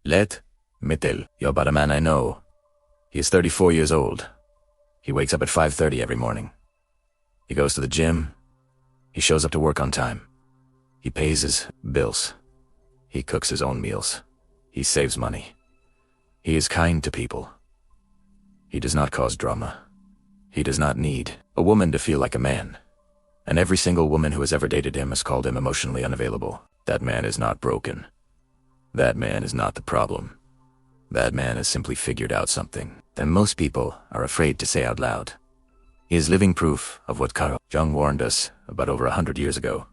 Let me tell you about a man I know. He is 34 years old. He wakes up at 5:30 every morning. He goes to the gym. He shows up to work on time. He pays his bills. He cooks his own meals. He saves money. He is kind to people. He does not cause drama. He does not need a woman to feel like a man. And every single woman who has ever dated him has called him emotionally unavailable. That man is not broken. That man is not the problem. That man has simply figured out something that most people are afraid to say out loud. He is living proof of what Carl Jung warned us about over 100 years ago.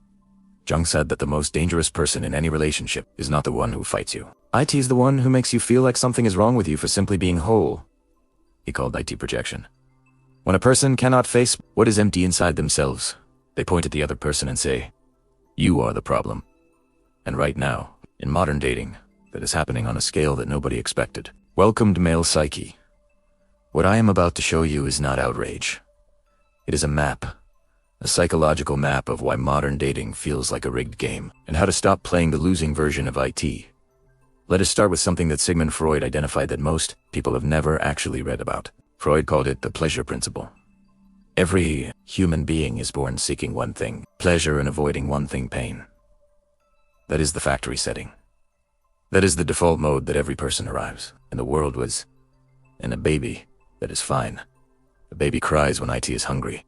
Jung said that the most dangerous person in any relationship is not the one who fights you. IT is the one who makes you feel like something is wrong with you for simply being whole. He called IT projection. When a person cannot face what is empty inside themselves, they point at the other person and say, "You are the problem." And right now, in modern dating, that is happening on a scale that nobody expected. Welcomed male psyche. What I am about to show you is not outrage. It is a map. A psychological map of why modern dating feels like a rigged game, and how to stop playing the losing version of IT. Let us start with something that Sigmund Freud identified that most people have never actually read about. Freud called it the pleasure principle. Every human being is born seeking one thing, pleasure, and avoiding one thing, pain. That is the factory setting. That is the default mode that every person arrives, and the world was. And a baby, that is fine. A baby cries when IT is hungry.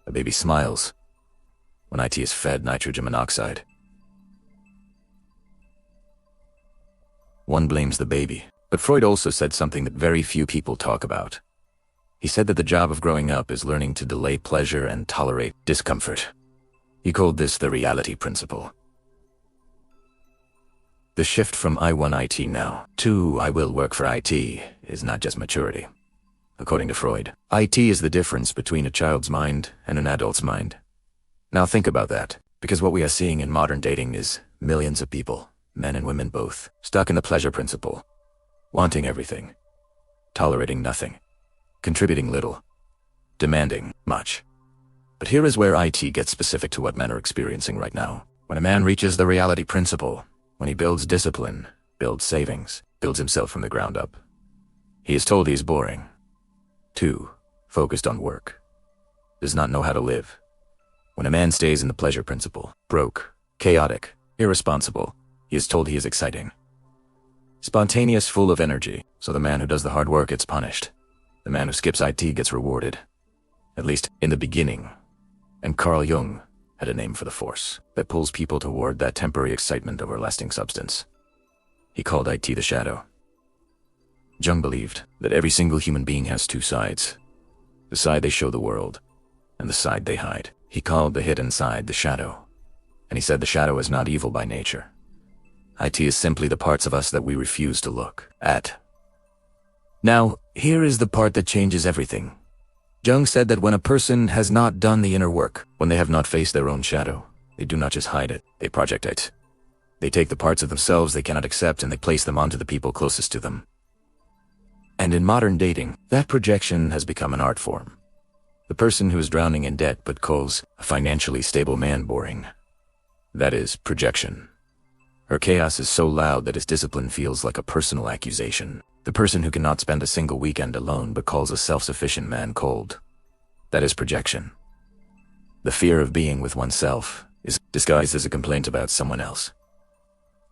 A baby smiles when IT is fed nitrogen monoxide. One blames the baby, but Freud also said something that very few people talk about. He said that the job of growing up is learning to delay pleasure and tolerate discomfort. He called this the reality principle. The shift from "I want IT now" to "I will work for IT" is not just maturity. According to Freud, IT is the difference between a child's mind and an adult's mind. Now think about that, because what we are seeing in modern dating is millions of people, men and women both, stuck in the pleasure principle, wanting everything, tolerating nothing, contributing little, demanding much. But here is where IT gets specific to what men are experiencing right now. When a man reaches the reality principle, when he builds discipline, builds savings, builds himself from the ground up, he is told he is boring. 2. Focused on work. Does not know how to live. When a man stays in the pleasure principle, broke, chaotic, irresponsible, he is told he is exciting. Spontaneous, full of energy, so the man who does the hard work gets punished. The man who skips IT gets rewarded. At least in the beginning. And Carl Jung had a name for the force that pulls people toward that temporary excitement over lasting substance. He called IT the shadow. Jung believed that every single human being has two sides. The side they show the world, and the side they hide. He called the hidden side the shadow. And he said the shadow is not evil by nature. IT is simply the parts of us that we refuse to look at. Now, here is the part that changes everything. Jung said that when a person has not done the inner work, when they have not faced their own shadow, they do not just hide it, they project it. They take the parts of themselves they cannot accept and they place them onto the people closest to them. And in modern dating, that projection has become an art form. The person who is drowning in debt but calls a financially stable man boring. That is projection. Her chaos is so loud that his discipline feels like a personal accusation. The person who cannot spend a single weekend alone but calls a self-sufficient man cold. That is projection. The fear of being with oneself is disguised as a complaint about someone else.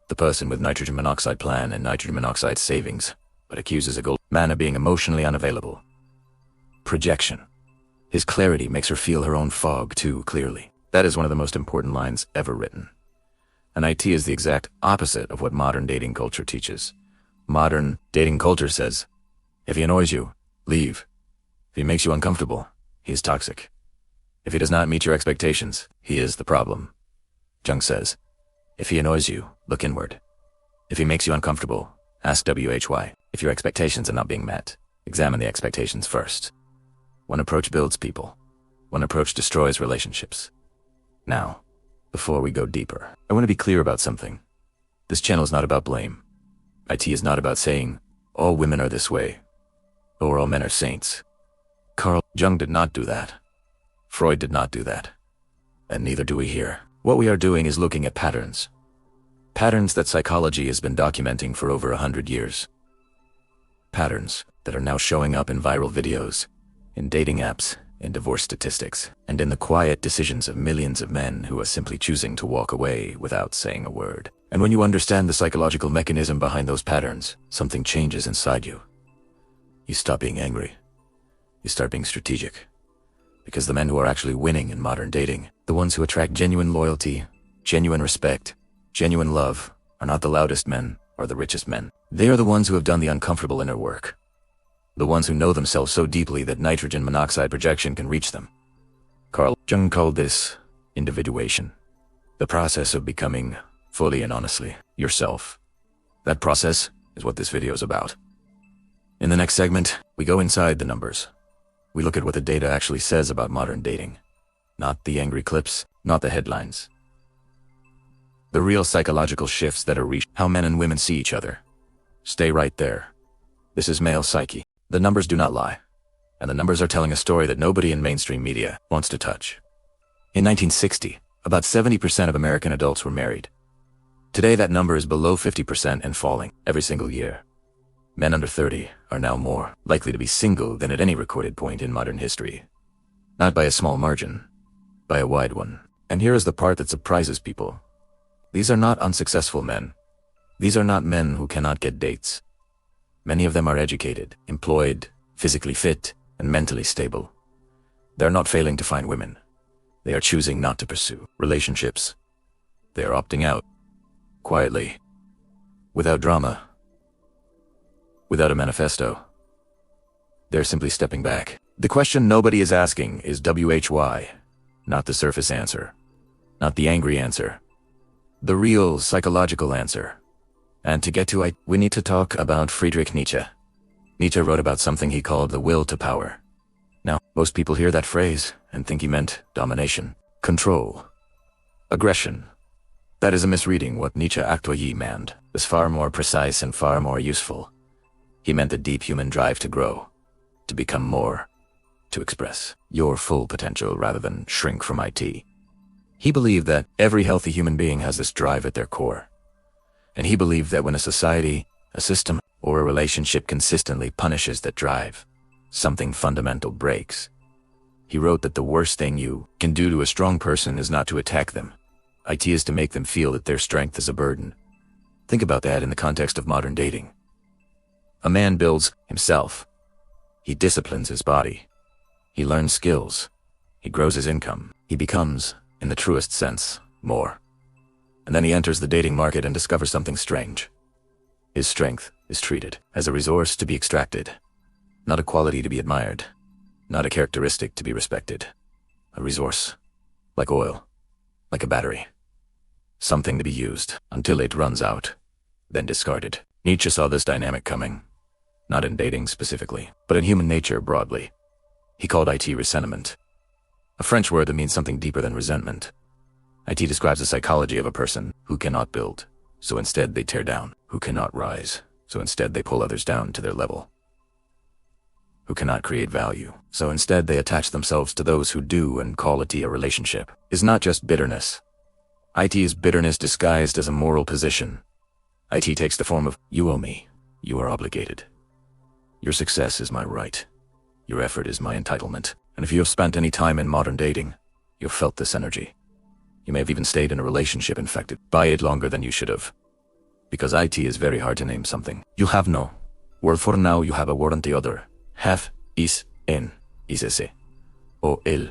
The person with nitrogen monoxide plan and nitrogen monoxide savings but accuses a gold man of being emotionally unavailable. Projection. His clarity makes her feel her own fog too clearly. That is one of the most important lines ever written. And IT is the exact opposite of what modern dating culture teaches. Modern dating culture says, if he annoys you, leave. If he makes you uncomfortable, he is toxic. If he does not meet your expectations, he is the problem. Jung says, if he annoys you, look inward. If he makes you uncomfortable, ask why. If your expectations are not being met, examine the expectations first. One approach builds people. One approach destroys relationships. Now, before we go deeper, I want to be clear about something. This channel is not about blame. IT is not about saying, all women are this way, or all men are saints. Carl Jung did not do that. Freud did not do that. And neither do we here. What we are doing is looking at patterns. Patterns that psychology has been documenting for over 100 years. Patterns that are now showing up in viral videos, in dating apps, in divorce statistics, and in the quiet decisions of millions of men who are simply choosing to walk away without saying a word. And when you understand the psychological mechanism behind those patterns, something changes inside you. You stop being angry. You start being strategic. Because the men who are actually winning in modern dating, the ones who attract genuine loyalty, genuine respect, genuine love, are not the loudest men or the richest men. They are the ones who have done the uncomfortable inner work. The ones who know themselves so deeply that nitrogen monoxide projection can reach them. Carl Jung called this individuation. The process of becoming, fully and honestly, yourself. That process is what this video is about. In the next segment, we go inside the numbers. We look at what the data actually says about modern dating. Not the angry clips, not the headlines. The real psychological shifts that are reached, how men and women see each other. Stay right there. This is male psyche. The numbers do not lie. And the numbers are telling a story that nobody in mainstream media wants to touch. In 1960, about 70% of American adults were married. Today that number is below 50% and falling every single year. Men under 30 are now more likely to be single than at any recorded point in modern history. Not by a small margin, by a wide one. And here is the part that surprises people. These are not unsuccessful men. These are not men who cannot get dates. Many of them are educated, employed, physically fit, and mentally stable. They're not failing to find women. They are choosing not to pursue relationships. They are opting out, quietly, without drama, without a manifesto. They're simply stepping back. The question nobody is asking is why, not the surface answer, not the angry answer, the real psychological answer. And to get to it, we need to talk about Friedrich Nietzsche. Nietzsche wrote about something he called the will to power. Now, most people hear that phrase and think he meant domination, control, aggression. That is a misreading. What Nietzsche actually meant was far more precise and far more useful. He meant the deep human drive to grow, to become more, to express your full potential rather than shrink from it. He believed that every healthy human being has this drive at their core. And he believed that when a society, a system, or a relationship consistently punishes that drive, something fundamental breaks. He wrote that the worst thing you can do to a strong person is not to attack them. It is to make them feel that their strength is a burden. Think about that in the context of modern dating. A man builds himself. He disciplines his body. He learns skills. He grows his income. He becomes, in the truest sense, more. And then he enters the dating market and discovers something strange. His strength is treated as a resource to be extracted, not a quality to be admired, not a characteristic to be respected. A resource, like oil, like a battery. Something to be used until it runs out, then discarded. Nietzsche saw this dynamic coming, not in dating specifically, but in human nature broadly. He called it resentment, a French word that means something deeper than resentment. It describes the psychology of a person who cannot build, so instead they tear down, who cannot rise, so instead they pull others down to their level, who cannot create value, so instead they attach themselves to those who do and call it a relationship. Is not just bitterness. It is bitterness disguised as a moral position. It takes the form of, you owe me, you are obligated. Your success is my right. Your effort is my entitlement. And if you have spent any time in modern dating, you've felt this energy. You may have even stayed in a relationship infected by it longer than you should have. Because it is very hard to name something. You have no word for now, you have a word on the other. Have, is, en, is ese. O, el.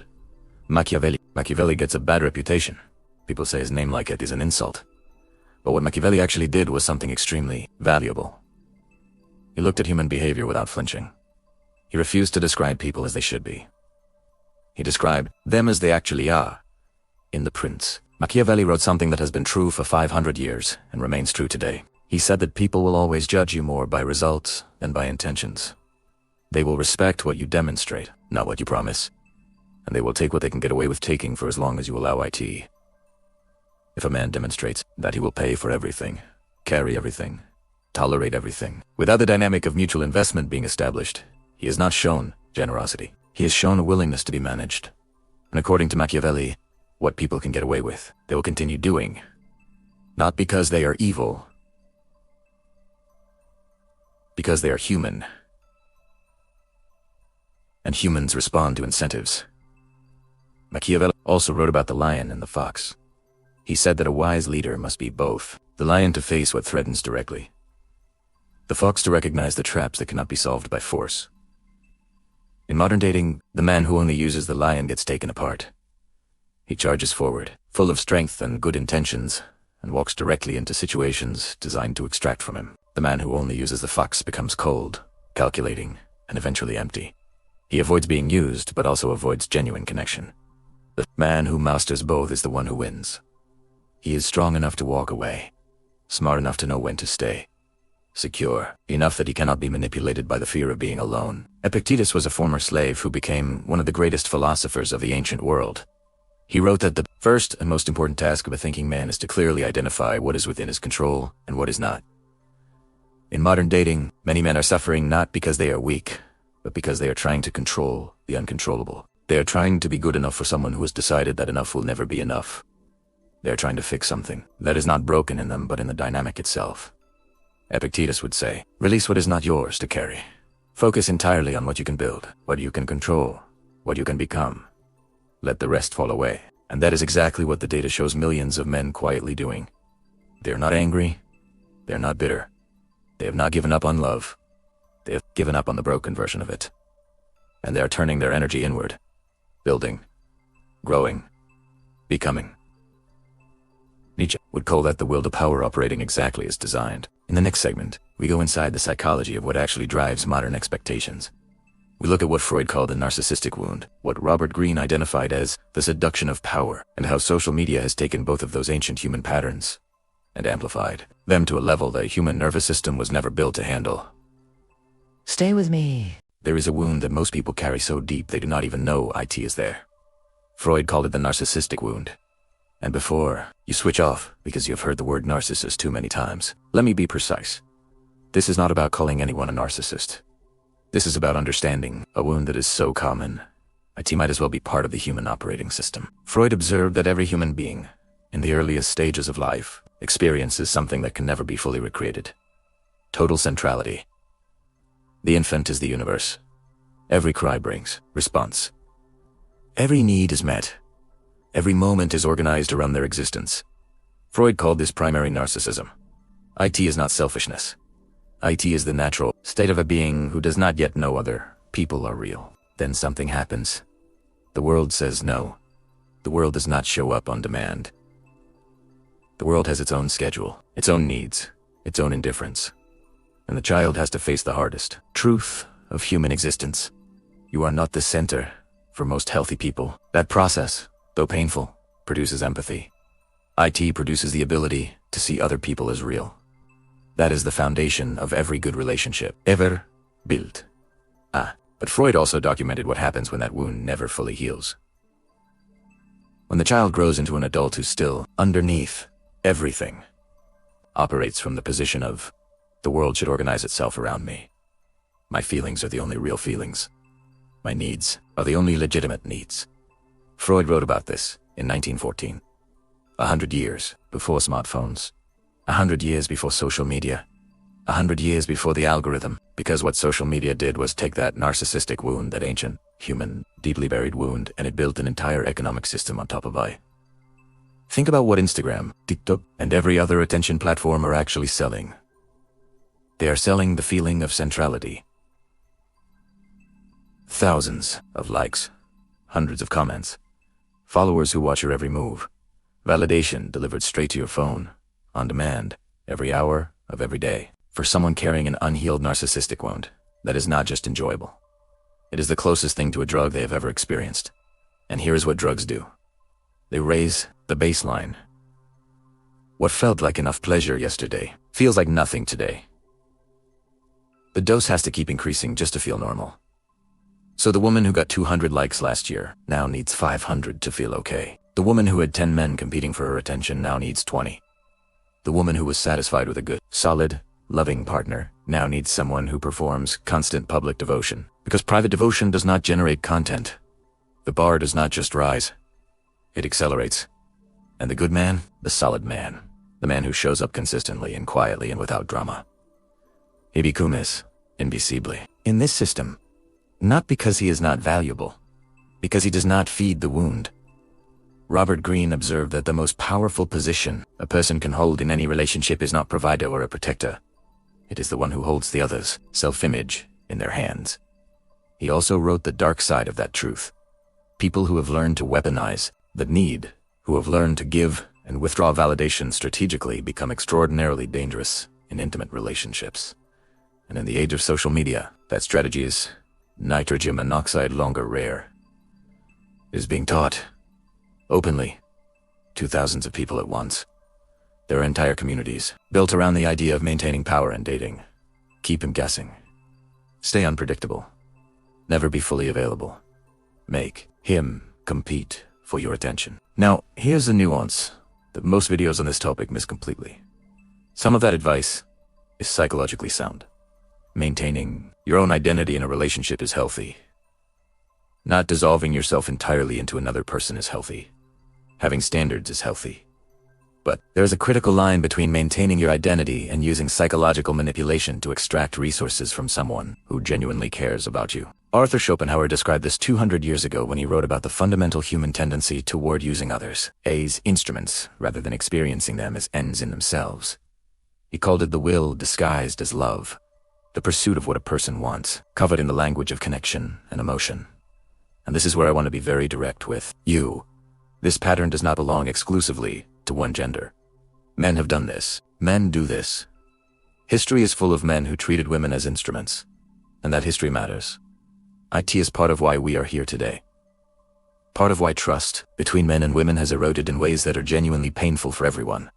Machiavelli. Machiavelli gets a bad reputation. People say his name like it is an insult. But what Machiavelli actually did was something extremely valuable. He looked at human behavior without flinching. He refused to describe people as they should be. He described them as they actually are. In The Prince, Machiavelli wrote something that has been true for 500 years and remains true today. He said that people will always judge you more by results than by intentions. They will respect what you demonstrate, not what you promise. And they will take what they can get away with taking for as long as you allow it. If a man demonstrates that he will pay for everything, carry everything, tolerate everything, without the dynamic of mutual investment being established, he has not shown generosity. He has shown a willingness to be managed. And according to Machiavelli, what people can get away with, they will continue doing. Not because they are evil, because they are human. And humans respond to incentives. Machiavelli also wrote about the lion and the fox. He said that a wise leader must be both, the lion to face what threatens directly, the fox to recognize the traps that cannot be solved by force. In modern dating, the man who only uses the lion gets taken apart. He charges forward, full of strength and good intentions, and walks directly into situations designed to extract from him. The man who only uses the fox becomes cold, calculating, and eventually empty. He avoids being used, but also avoids genuine connection. The man who masters both is the one who wins. He is strong enough to walk away, smart enough to know when to stay, secure enough that he cannot be manipulated by the fear of being alone. Epictetus was a former slave who became one of the greatest philosophers of the ancient world. He wrote that the first and most important task of a thinking man is to clearly identify what is within his control and what is not. In modern dating, many men are suffering not because they are weak, but because they are trying to control the uncontrollable. They are trying to be good enough for someone who has decided that enough will never be enough. They are trying to fix something that is not broken in them but in the dynamic itself. Epictetus would say, release what is not yours to carry. Focus entirely on what you can build, what you can control, what you can become. Let the rest fall away. And that is exactly what the data shows millions of men quietly doing. They are not angry. They are not bitter. They have not given up on love. They have given up on the broken version of it. And they are turning their energy inward, building, growing, becoming. Nietzsche would call that the will to power operating exactly as designed. In the next segment, we go inside the psychology of what actually drives modern expectations. We look at what Freud called the narcissistic wound, what Robert Greene identified as the seduction of power, and how social media has taken both of those ancient human patterns and amplified them to a level the human nervous system was never built to handle. Stay with me. There is a wound that most people carry so deep they do not even know it is there. Freud called it the narcissistic wound. And before you switch off because you have heard the word narcissist too many times, let me be precise. This is not about calling anyone a narcissist. This is about understanding a wound that is so common, it might as well be part of the human operating system. Freud observed that every human being, in the earliest stages of life, experiences something that can never be fully recreated. Total centrality. The infant is the universe. Every cry brings response. Every need is met. Every moment is organized around their existence. Freud called this primary narcissism. It is not selfishness. It is the natural state of a being who does not yet know other people are real. Then something happens. The world says no. The world does not show up on demand. The world has its own schedule, its own needs, its own indifference. And the child has to face the hardest truth of human existence. You are not the center for most healthy people. That process, though painful, produces empathy. It produces the ability to see other people as real. That is the foundation of every good relationship ever built. But Freud also documented what happens when that wound never fully heals. When the child grows into an adult who still, underneath everything, operates from the position of, the world should organize itself around me. My feelings are the only real feelings. My needs are the only legitimate needs. Freud wrote about this in 1914. 100 years before smartphones. 100 years before social media. 100 years before the algorithm. Because what social media did was take that narcissistic wound, that ancient, human, deeply buried wound, and it built an entire economic system on top of it. Think about what Instagram, TikTok, and every other attention platform are actually selling. They are selling the feeling of centrality. Thousands of likes, hundreds of comments, followers who watch your every move, validation delivered straight to your phone, on demand, every hour of every day. For someone carrying an unhealed narcissistic wound, that is not just enjoyable. It is the closest thing to a drug they have ever experienced. And here is what drugs do. They raise the baseline. What felt like enough pleasure yesterday feels like nothing today. The dose has to keep increasing just to feel normal. So the woman who got 200 likes last year now needs 500 to feel okay. The woman who had 10 men competing for her attention now needs 20. The woman who was satisfied with a good, solid, loving partner now needs someone who performs constant public devotion. Because private devotion does not generate content. The bar does not just rise. It accelerates. And the good man, the solid man, The man who shows up consistently and quietly and without drama. Ibicumis, invisibly. In this system, not because he is not valuable, because he does not feed the wound. Robert Greene observed that the most powerful position a person can hold in any relationship is not provider or a protector. It is the one who holds the other's self-image in their hands. He also wrote the dark side of that truth. People who have learned to weaponize the need, who have learned to give and withdraw validation strategically, become extraordinarily dangerous in intimate relationships. And in the age of social media, that strategy is nitrogen monoxide longer rare. It is being taught openly to thousands of people at once. There are entire communities built around the idea of maintaining power and dating. Keep him guessing. Stay unpredictable. Never be fully available. Make him compete for your attention. Now, here's the nuance that most videos on this topic miss completely. Some of that advice is psychologically sound. Maintaining your own identity in a relationship is healthy. Not dissolving yourself entirely into another person is healthy. Having standards is healthy. But there's a critical line between maintaining your identity and using psychological manipulation to extract resources from someone who genuinely cares about you. Arthur Schopenhauer described this 200 years ago when he wrote about the fundamental human tendency toward using others as instruments rather than experiencing them as ends in themselves. He called it the will disguised as love, the pursuit of what a person wants, covered in the language of connection and emotion. And this is where I want to be very direct with you. This pattern does not belong exclusively to one gender. Men have done this. Men do this. History is full of men who treated women as instruments, and that history matters. IT is part of why we are here today. Part of why trust between men and women has eroded in ways that are genuinely painful for everyone.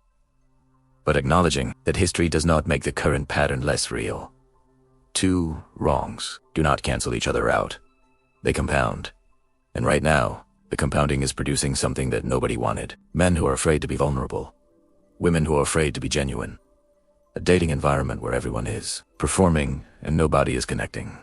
But acknowledging that history does not make the current pattern less real. Two wrongs do not cancel each other out. They compound. And right now, the compounding is producing something that nobody wanted. Men who are afraid to be vulnerable. Women who are afraid to be genuine. A dating environment where everyone is performing and nobody is connecting.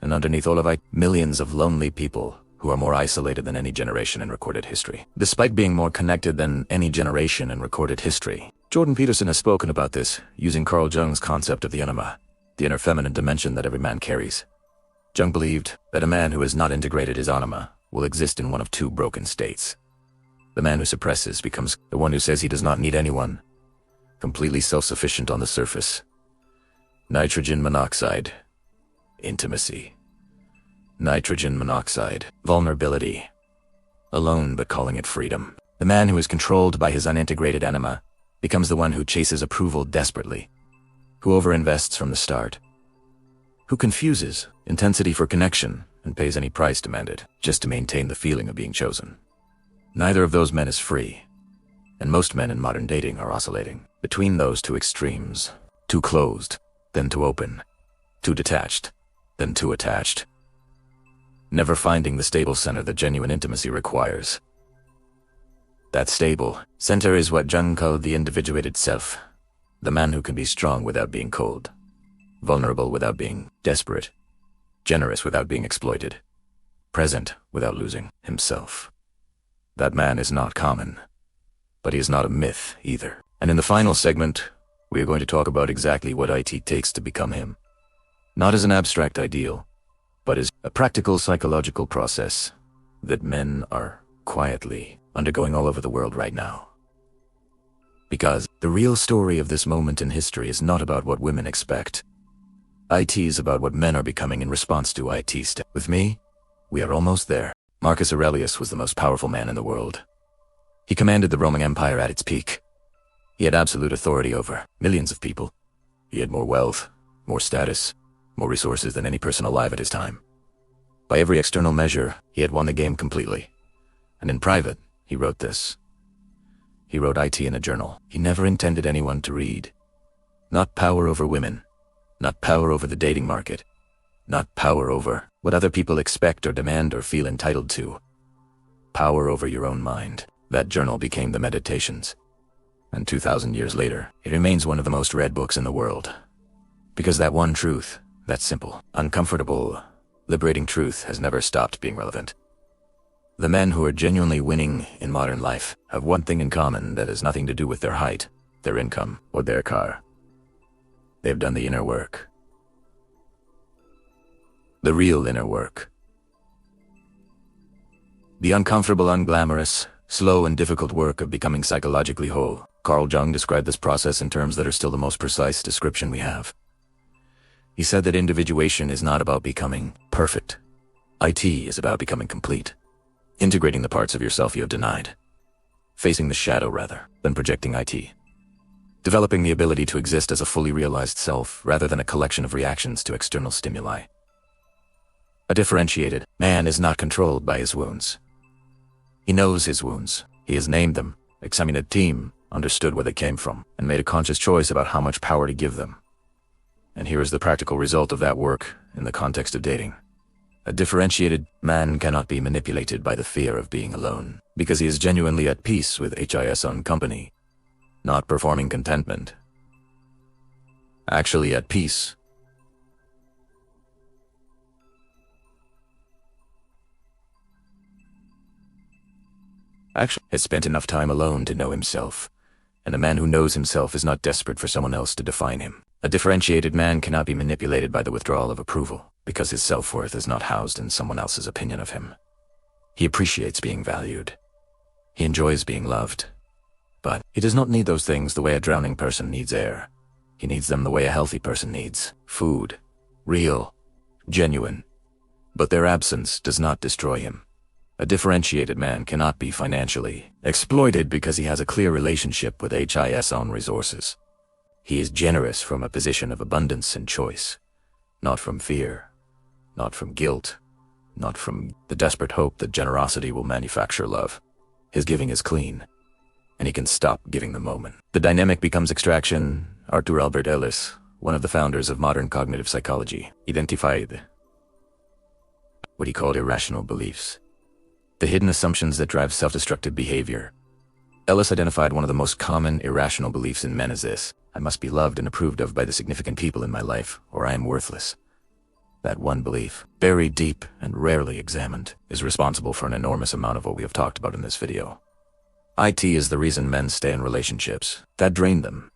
And underneath all of it, millions of lonely people who are more isolated than any generation in recorded history. Despite being more connected than any generation in recorded history, Jordan Peterson has spoken about this using Carl Jung's concept of the anima, the inner feminine dimension that every man carries. Jung believed that a man who has not integrated his anima will exist in one of two broken states. The man who suppresses becomes the one who says he does not need anyone, completely self-sufficient on the surface. Nitrogen monoxide, intimacy. Nitrogen monoxide, vulnerability. Alone but calling it freedom. The man who is controlled by his unintegrated anima becomes the one who chases approval desperately, who overinvests from the start, who confuses intensity for connection and pays any price demanded just to maintain the feeling of being chosen. Neither of those men is free, and most men in modern dating are oscillating between those two extremes. Too closed, then too open. Too detached, then too attached. Never finding the stable center that genuine intimacy requires. That stable center is what Jung called the individuated self, the man who can be strong without being cold, vulnerable without being desperate, generous without being exploited, present without losing himself. That man is not common, but he is not a myth either. And in the final segment, we are going to talk about exactly what IT takes to become him. Not as an abstract ideal, but as a practical psychological process that men are quietly undergoing all over the world right now. Because the real story of this moment in history is not about what women expect. IT is about what men are becoming in response to IT. With me, we are almost there. Marcus Aurelius was the most powerful man in the world. He commanded the Roman Empire at its peak. He had absolute authority over millions of people. He had more wealth, more status, more resources than any person alive at his time. By every external measure, he had won the game completely. And in private, he wrote this. He wrote IT in a journal he never intended anyone to read. Not power over women, not power over the dating market, not power over what other people expect or demand or feel entitled to. Power over your own mind. That journal became the Meditations. And 2,000 years later, it remains one of the most read books in the world. Because that one truth, that simple, uncomfortable, liberating truth has never stopped being relevant. The men who are genuinely winning in modern life have one thing in common that has nothing to do with their height, their income, or their car. They've done the inner work. The real inner work. The uncomfortable, unglamorous, slow and difficult work of becoming psychologically whole. Carl Jung described this process in terms that are still the most precise description we have. He said that individuation is not about becoming perfect. IT is about becoming complete. Integrating the parts of yourself you have denied. Facing the shadow rather than projecting IT. Developing the ability to exist as a fully realized self rather than a collection of reactions to external stimuli. A differentiated man is not controlled by his wounds. He knows his wounds. He has named them, examined a team, understood where they came from, and made a conscious choice about how much power to give them. And here is the practical result of that work in the context of dating. A differentiated man cannot be manipulated by the fear of being alone, because he is genuinely at peace with his own company, not performing contentment. Actually at peace. Actually has spent enough time alone to know himself, and a man who knows himself is not desperate for someone else to define him. A differentiated man cannot be manipulated by the withdrawal of approval, because his self-worth is not housed in someone else's opinion of him. He appreciates being valued. He enjoys being loved. But he does not need those things the way a drowning person needs air. He needs them the way a healthy person needs food. Real. Genuine. But their absence does not destroy him. A differentiated man cannot be financially exploited because he has a clear relationship with his own resources. He is generous from a position of abundance and choice, not from fear, not from guilt, not from the desperate hope that generosity will manufacture love. His giving is clean, and he can stop giving the moment. The dynamic becomes extraction. Arthur Albert Ellis, one of the founders of modern cognitive psychology, identified what he called irrational beliefs. The hidden assumptions that drive self-destructive behavior. Ellis identified one of the most common irrational beliefs in men as this: I must be loved and approved of by the significant people in my life, or I am worthless. That one belief, buried deep and rarely examined, is responsible for an enormous amount of what we have talked about in this video. IT is the reason men stay in relationships that drain them.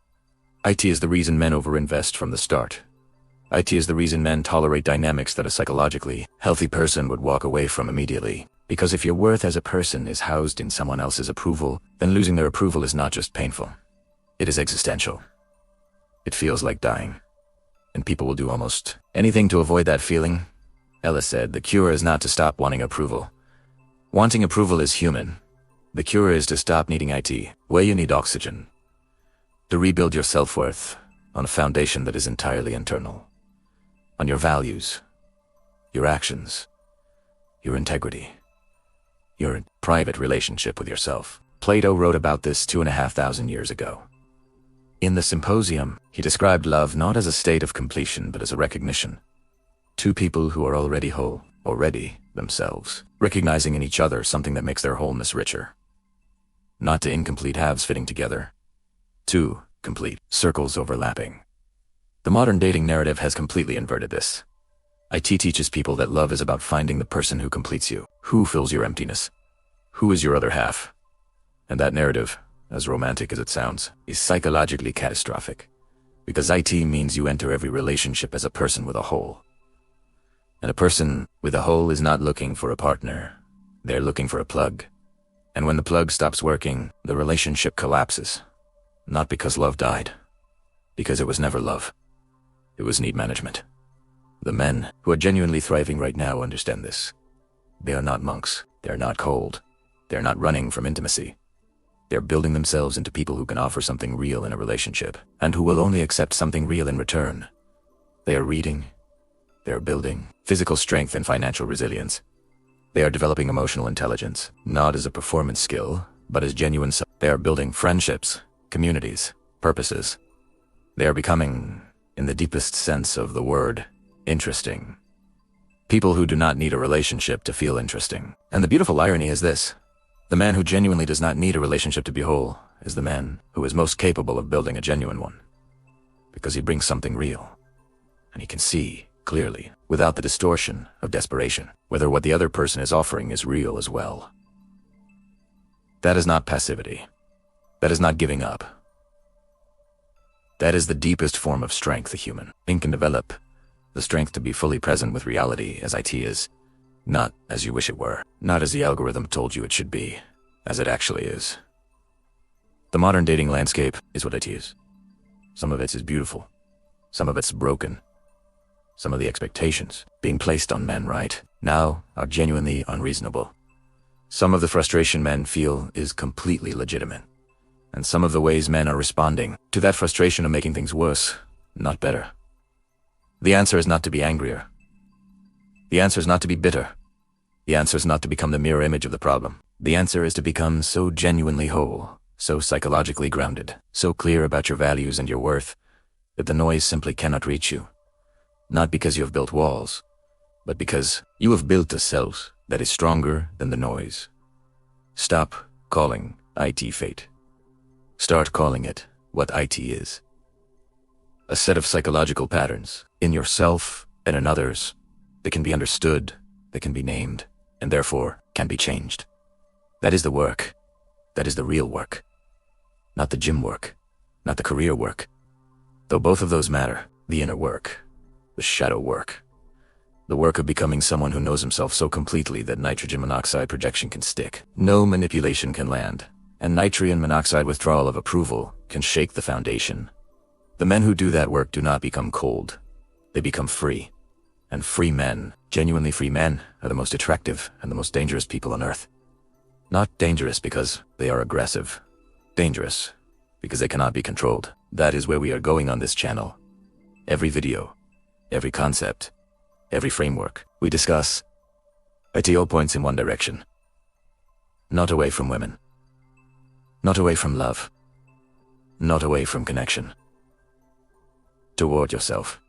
IT is the reason men overinvest from the start. IT is the reason men tolerate dynamics that a psychologically healthy person would walk away from immediately. Because if your worth as a person is housed in someone else's approval, then losing their approval is not just painful. It is existential. It feels like dying. And people will do almost anything to avoid that feeling. Ellis said, the cure is not to stop wanting approval. Wanting approval is human. The cure is to stop needing IT, where you need oxygen. To rebuild your self-worth on a foundation that is entirely internal. On your values, your actions, your integrity. Your private relationship with yourself. Plato wrote about this 2,500 years ago. In the Symposium, he described love not as a state of completion but as a recognition. Two people who are already whole, already themselves, recognizing in each other something that makes their wholeness richer. Not to incomplete halves fitting together. Two complete circles overlapping. The modern dating narrative has completely inverted this. IT teaches people that love is about finding the person who completes you, who fills your emptiness, who is your other half. And that narrative, as romantic as it sounds, is psychologically catastrophic, because IT means you enter every relationship as a person with a hole. And a person with a hole is not looking for a partner, they're looking for a plug. And when the plug stops working, the relationship collapses. Not because love died, because it was never love. It was need management. The men who are genuinely thriving right now understand this. They are not monks. They are not cold. They are not running from intimacy. They are building themselves into people who can offer something real in a relationship, and who will only accept something real in return. They are reading. They are building physical strength and financial resilience. They are developing emotional intelligence, not as a performance skill, but as genuine self. They are building friendships, communities, purposes. They are becoming, in the deepest sense of the word, interesting. People who do not need a relationship to feel interesting. And the beautiful irony is this: the man who genuinely does not need a relationship to be whole is the man who is most capable of building a genuine one. Because he brings something real. And he can see, clearly, without the distortion of desperation, whether what the other person is offering is real as well. That is not passivity. That is not giving up. That is the deepest form of strength a human being can develop. The strength to be fully present with reality as it is, not as you wish it were, not as the algorithm told you it should be, as it actually is. The modern dating landscape is what it is. Some of it is beautiful. Some of it's broken. Some of the expectations being placed on men right now are genuinely unreasonable. Some of the frustration men feel is completely legitimate. And some of the ways men are responding to that frustration are making things worse, not better. The answer is not to be angrier. The answer is not to be bitter. The answer is not to become the mirror image of the problem. The answer is to become so genuinely whole, so psychologically grounded, so clear about your values and your worth, that the noise simply cannot reach you. Not because you have built walls, but because you have built a self that is stronger than the noise. Stop calling it fate. Start calling it what it is. A set of psychological patterns in yourself and in others that can be understood, that can be named, and therefore can be changed. That is the work. That is the real work. Not the gym work, not the career work. Though both of those matter, the inner work, the shadow work, the work of becoming someone who knows himself so completely that nitrogen monoxide projection can stick, no manipulation can land, and nitrogen monoxide withdrawal of approval can shake the foundation. The men who do that work do not become cold. They become free. And free men, genuinely free men, are the most attractive and the most dangerous people on earth. Not dangerous because they are aggressive. Dangerous because they cannot be controlled. That is where we are going on this channel. Every video, every concept, every framework we discuss, it all points in one direction. Not away from women. Not away from love. Not away from connection. Toward yourself.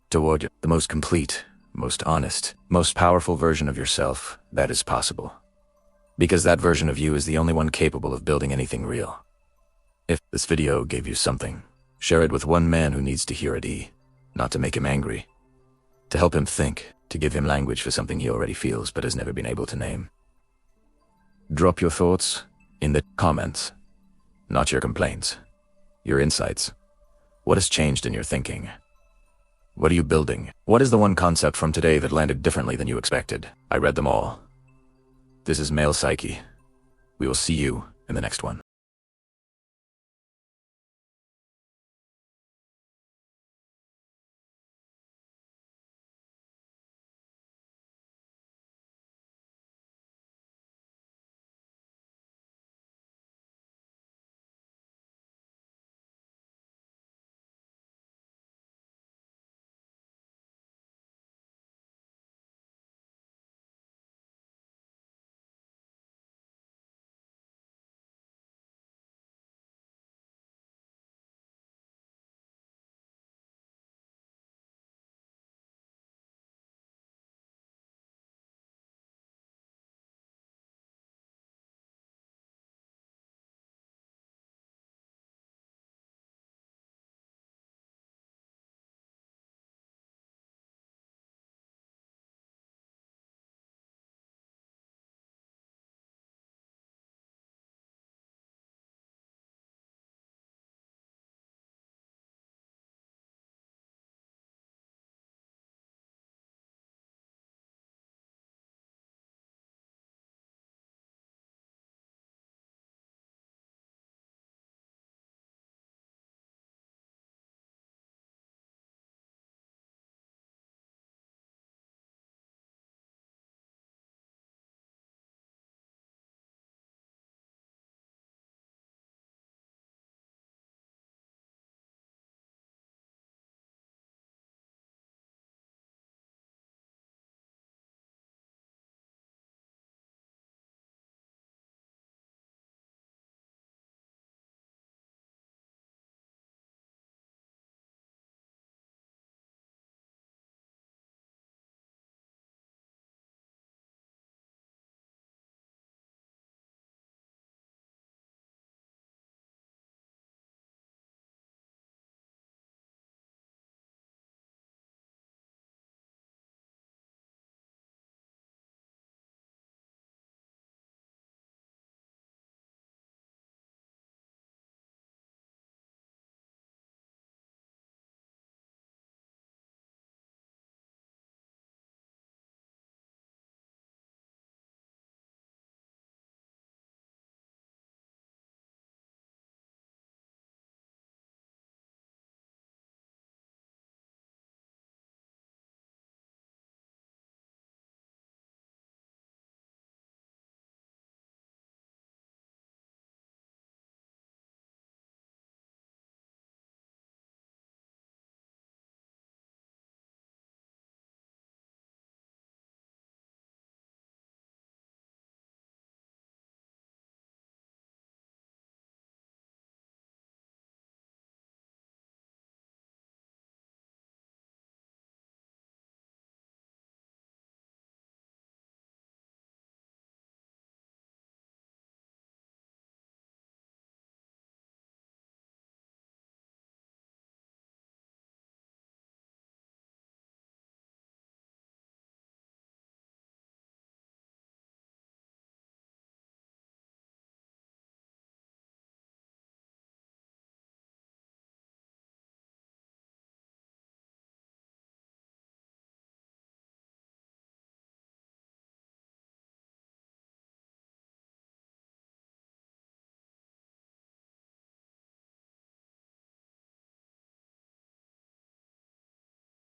Toward the most complete, most honest, most powerful version of yourself that is possible. Because that version of you is the only one capable of building anything real. If this video gave you something, share it with one man who needs to hear it, not to make him angry, to help him think, to give him language for something he already feels but has never been able to name. Drop your thoughts in the comments, not your complaints, your insights. What has changed in your thinking? What are you building? What is the one concept from today that landed differently than you expected? I read them all. This is Male Psyche. We will see you in the next one.